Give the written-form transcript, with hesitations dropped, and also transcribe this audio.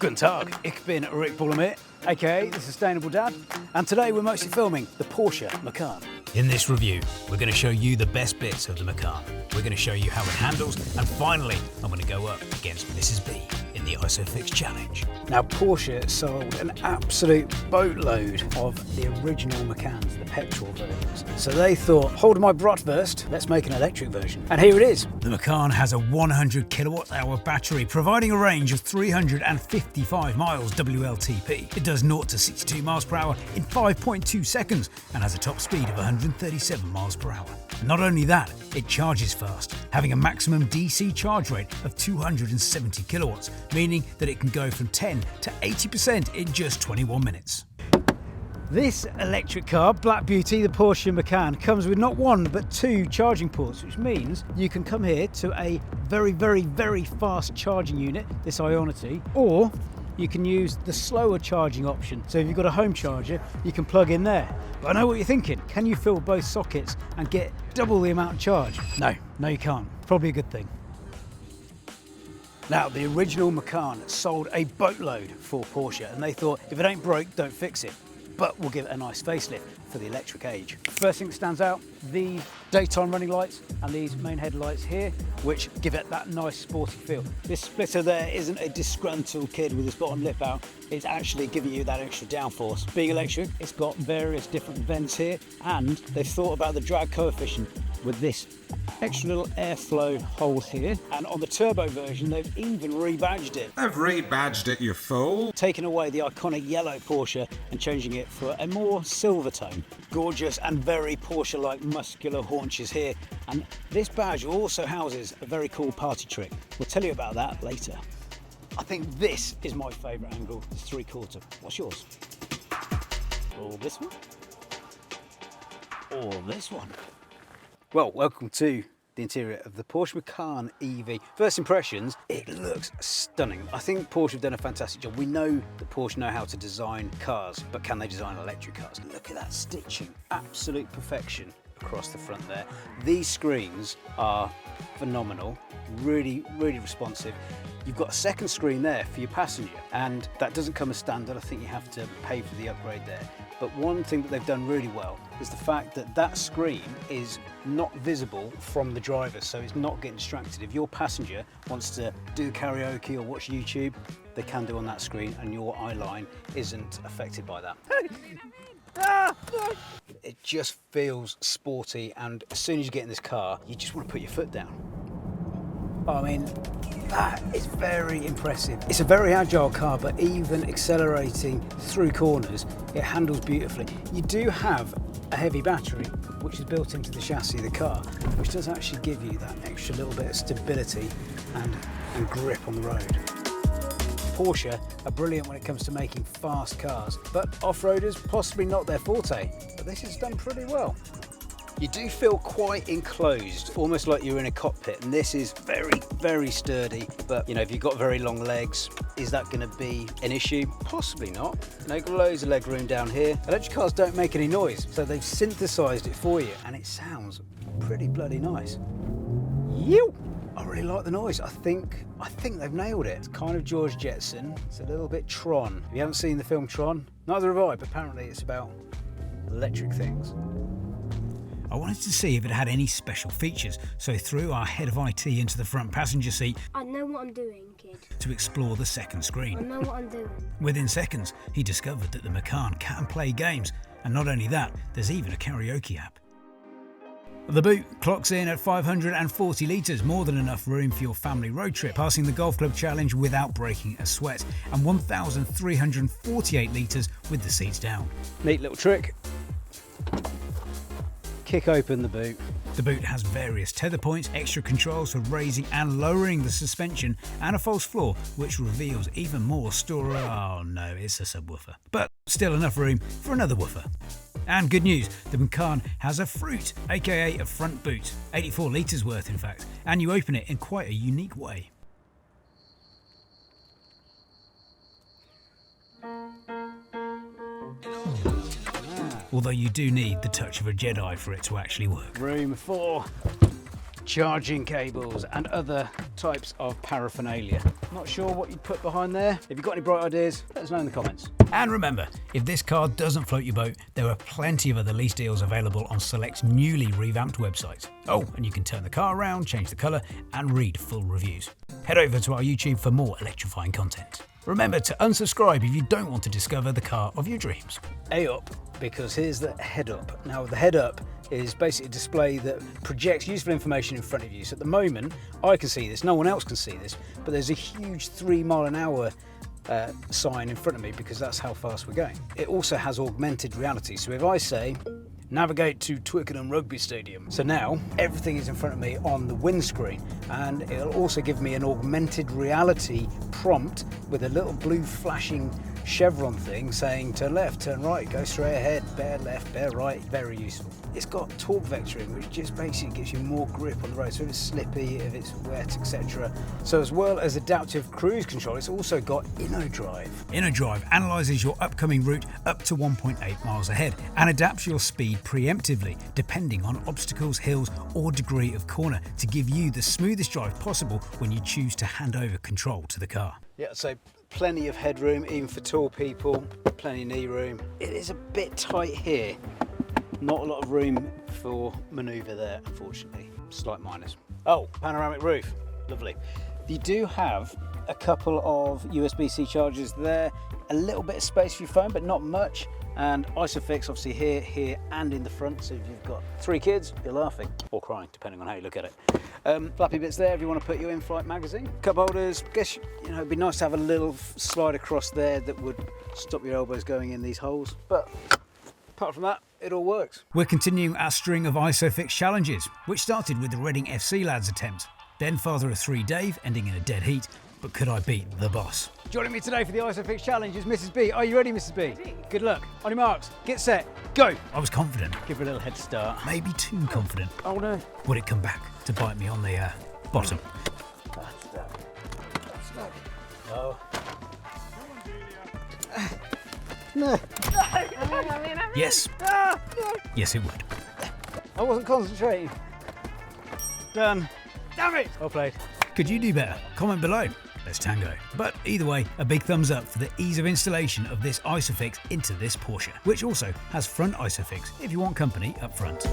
Guten Tag, ich bin Rick Bullermit, aka the Sustainable Dad, and today we're mostly filming the Porsche Macan. In this review, we're going to show you the best bits of the Macan. We're going to show you how it handles, and finally, I'm going to go up against Mrs. B in the ISOFIX challenge. Now, Porsche sold an absolute boatload of the original Macans, the petrol versions. So they thought, hold my bratwurst, let's make an electric version. And here it is. The Macan has a 100 kilowatt-hour battery, providing a range of 355 miles WLTP. It does 0 to 62 miles per hour in 5.2 seconds and has a top speed of 137 miles per hour. Not only that, it charges fast, having a maximum DC charge rate of 270 kilowatts, meaning that it can go from 10 to 80% in just 21 minutes. This electric car, Black Beauty, the Porsche Macan, comes with not one but 2 charging ports, which means you can come here to a very fast charging unit, this Ionity, or you can use the slower charging option. So if you've got a home charger, you can plug in there. But I know what you're thinking. Can you fill both sockets and get double the amount of charge? No you can't. Probably a good thing. Now, the original Macan sold a boatload for Porsche, and they thought, if it ain't broke, don't fix it. But we'll give it a nice facelift for the electric age. First thing that stands out, these daytime running lights and these main headlights here, which give it that nice sporty feel. This splitter there isn't a disgruntled kid with his bottom lip out, it's actually giving you that extra downforce. Being electric, it's got various different vents here, and they've thought about the drag coefficient with this extra little airflow hole here. And on the turbo version, they've even rebadged it. I've rebadged it, you fool. Taking away the iconic yellow Porsche and changing it for a more silver tone. Gorgeous and very Porsche-like muscular haunches here. And this badge also houses a very cool party trick. We'll tell you about that later. I think this is my favourite angle, it's 3/4. What's yours? Or this one? Or this one? Well, welcome to the interior of the Porsche Macan EV. First impressions, it looks stunning. I think Porsche have done a fantastic job. We know that Porsche know how to design cars, but can they design electric cars? Look at that stitching, absolute perfection across the front there. These screens are phenomenal, really responsive. You've got a second screen there for your passenger, and that doesn't come as standard. I think you have to pay for the upgrade there. But one thing that they've done really well is the fact that that screen is not visible from the driver, so it's not getting distracted. If your passenger wants to do karaoke or watch YouTube, they can do on that screen, and your eye line isn't affected by that. It just feels sporty, and as soon as you get in this car, you just want to put your foot down. I mean, that is very impressive. It's a very agile car, but even accelerating through corners, it handles beautifully. You do have a heavy battery, which is built into the chassis of the car, which does actually give you that extra little bit of stability and grip on the road. Porsche are brilliant when it comes to making fast cars, but off-roaders, possibly not their forte, but this is done pretty well. You do feel quite enclosed, almost like you're in a cockpit, and this is very sturdy. But you know, if you've got very long legs, is that going to be an issue? Possibly not. No, loads of leg room down here. Electric cars don't make any noise, so they've synthesized it for you, and it sounds pretty bloody nice. Yew! I really like the noise. I think they've nailed it. It's kind of George Jetson. It's a little bit Tron. If you haven't seen the film Tron, neither have I, but apparently it's about electric things. I wanted to see if it had any special features, so I threw our head of IT into the front passenger seat. I know what I'm doing, kid. To explore the second screen. I know what I'm doing. Within seconds, he discovered that the Macan can play games, and not only that, there's even a karaoke app. The boot clocks in at 540 litres, more than enough room for your family road trip, passing the Golf Club Challenge without breaking a sweat, and 1,348 litres with the seats down. Neat little trick. Kick open the boot. The boot has various tether points, extra controls for raising and lowering the suspension, and a false floor, which reveals even more storage. Oh no, it's a subwoofer. But still enough room for another woofer. And good news, the Macan has a fruit, aka a front boot, 84 litres worth in fact, and you open it in quite a unique way. Although you do need the touch of a Jedi for it to actually work. Room for charging cables and other types of paraphernalia. Not sure what you'd put behind there. If you've got any bright ideas, let us know in the comments. And remember, if this car doesn't float your boat, there are plenty of other lease deals available on select newly revamped websites. Oh, and you can turn the car around, change the colour, and read full reviews. Head over to our YouTube for more electrifying content. Remember to unsubscribe if you don't want to discover the car of your dreams. A up, because here's the head up. Now the head up is basically a display that projects useful information in front of you. So at the moment, I can see this, no one else can see this, but there's a huge 3 mile an hour sign in front of me because that's how fast we're going. It also has augmented reality. So if I say, navigate to Twickenham Rugby Stadium. So now everything is in front of me on the windscreen, and it'll also give me an augmented reality prompt with a little blue flashing chevron thing saying turn left, turn right, go straight ahead, bear left, bear right. Very useful. It's got torque vectoring, which just basically gives you more grip on the road, so if it's slippy, if it's wet, etc. So as well as adaptive cruise control, it's also got InnoDrive. InnoDrive analyses your upcoming route up to 1.8 miles ahead and adapts your speed preemptively depending on obstacles, hills or degree of corner to give you the smoothest drive possible when you choose to hand over control to the car. Yeah, so plenty of headroom, even for tall people, plenty of knee room. It is a bit tight here. Not a lot of room for manoeuvre there, unfortunately. Slight minus. Oh, panoramic roof. Lovely. You do have a couple of USB-C chargers there, a little bit of space for your phone, but not much. And ISOFIX obviously here and in the front. So if you've got 3 kids, you're laughing or crying, depending on how you look at it. Flappy bits there if you want to put your in-flight magazine. Cup holders. Guess, you know, it'd be nice to have a little slide across there that would stop your elbows going in these holes. But apart from that, it all works. We're continuing our string of ISOFIX challenges, which started with the Reading FC lads attempt. Then father of 3 Dave, ending in a dead heat. But could I beat the boss? Joining me today for the ISOFIX challenge is Mrs. B. Are you ready, Mrs. B? Ready. Good luck. On your marks, get set, go. I was confident. Give her a little head start. Maybe too confident. Oh no. Would it come back to bite me on the bottom? No. No. Yes. Yes, it would. I wasn't concentrating. Done. Damn it. Well played. Could you do better? Comment below. Let's tango. But either way, a big thumbs up for the ease of installation of this ISOFIX into this Porsche, which also has front ISOFIX if you want company up front.